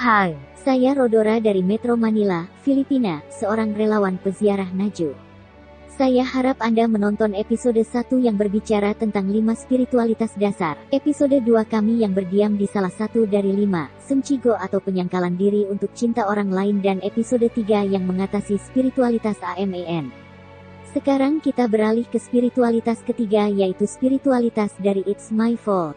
Hai, saya Rodora dari Metro Manila, Filipina, seorang relawan peziarah Naju. Saya harap Anda menonton episode 1 yang berbicara tentang 5 spiritualitas dasar, episode 2 kami yang berdiam di salah satu dari 5, Sumchigo atau penyangkalan diri untuk cinta orang lain, dan episode 3 yang mengatasi spiritualitas AMEN. Sekarang kita beralih ke spiritualitas ketiga, yaitu spiritualitas dari It's My Fault.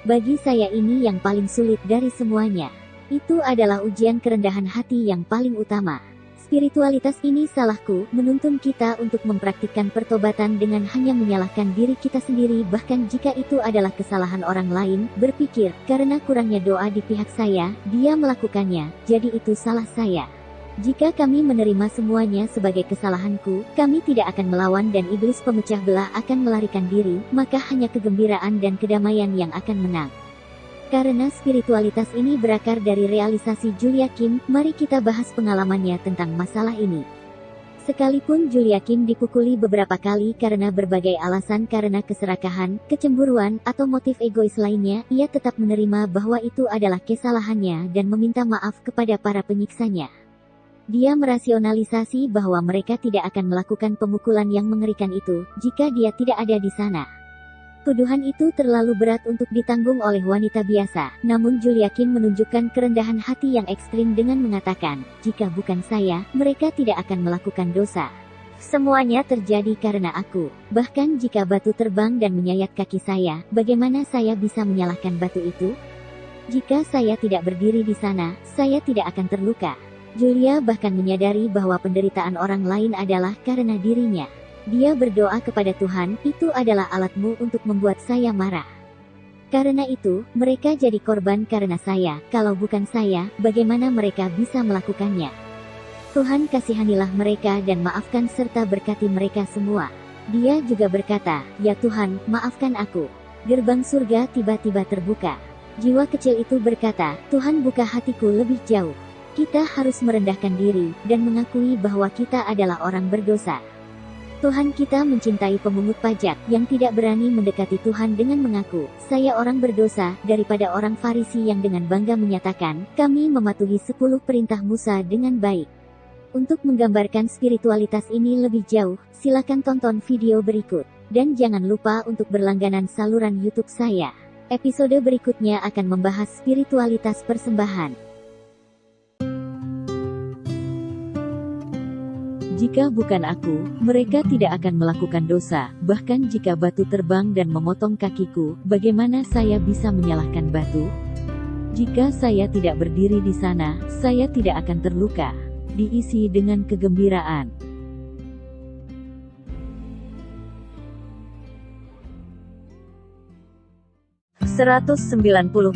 Bagi saya ini yang paling sulit dari semuanya. Itu adalah ujian kerendahan hati yang paling utama. Spiritualitas ini salahku, menuntun kita untuk mempraktikkan pertobatan dengan hanya menyalahkan diri kita sendiri, bahkan jika itu adalah kesalahan orang lain, berpikir, karena kurangnya doa di pihak saya, dia melakukannya, jadi itu salah saya. Jika kami menerima semuanya sebagai kesalahanku, kami tidak akan melawan dan iblis pemecah belah akan melarikan diri, maka hanya kegembiraan dan kedamaian yang akan menang. Karena spiritualitas ini berakar dari realisasi Julia Kim, mari kita bahas pengalamannya tentang masalah ini. Sekalipun Julia Kim dipukuli beberapa kali karena berbagai alasan, karena keserakahan, kecemburuan, atau motif egois lainnya, ia tetap menerima bahwa itu adalah kesalahannya dan meminta maaf kepada para penyiksanya. Dia merasionalisasi bahwa mereka tidak akan melakukan pemukulan yang mengerikan itu, jika dia tidak ada di sana. Tuduhan itu terlalu berat untuk ditanggung oleh wanita biasa, namun Julia Kim menunjukkan kerendahan hati yang ekstrim dengan mengatakan, jika bukan saya, mereka tidak akan melakukan dosa. Semuanya terjadi karena aku. Bahkan jika batu terbang dan menyayat kaki saya, bagaimana saya bisa menyalahkan batu itu? Jika saya tidak berdiri di sana, saya tidak akan terluka. Julia bahkan menyadari bahwa penderitaan orang lain adalah karena dirinya. Dia berdoa kepada Tuhan, itu adalah alatmu untuk membuat saya marah. Karena itu, mereka jadi korban karena saya, kalau bukan saya, bagaimana mereka bisa melakukannya? Tuhan kasihanilah mereka dan maafkan serta berkati mereka semua. Dia juga berkata, ya Tuhan, maafkan aku. Gerbang surga tiba-tiba terbuka. Jiwa kecil itu berkata, Tuhan buka hatiku lebih jauh. Kita harus merendahkan diri, dan mengakui bahwa kita adalah orang berdosa. Tuhan kita mencintai pemungut pajak yang tidak berani mendekati Tuhan dengan mengaku, saya orang berdosa, daripada orang Farisi yang dengan bangga menyatakan, kami mematuhi 10 perintah Musa dengan baik. Untuk menggambarkan spiritualitas ini lebih jauh, silakan tonton video berikut. Dan jangan lupa untuk berlangganan saluran YouTube saya. Episode berikutnya akan membahas spiritualitas persembahan. Jika bukan aku, mereka tidak akan melakukan dosa. Bahkan jika batu terbang dan memotong kakiku, bagaimana saya bisa menyalahkan batu? Jika saya tidak berdiri di sana, saya tidak akan terluka. Diisi dengan kegembiraan. 190/5000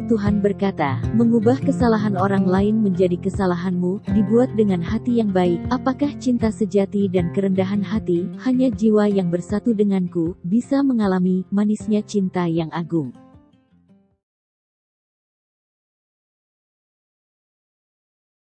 Tuhan berkata, mengubah kesalahan orang lain menjadi kesalahanmu, dibuat dengan hati yang baik. Apakah cinta sejati dan kerendahan hati, hanya jiwa yang bersatu denganku, bisa mengalami manisnya cinta yang agung.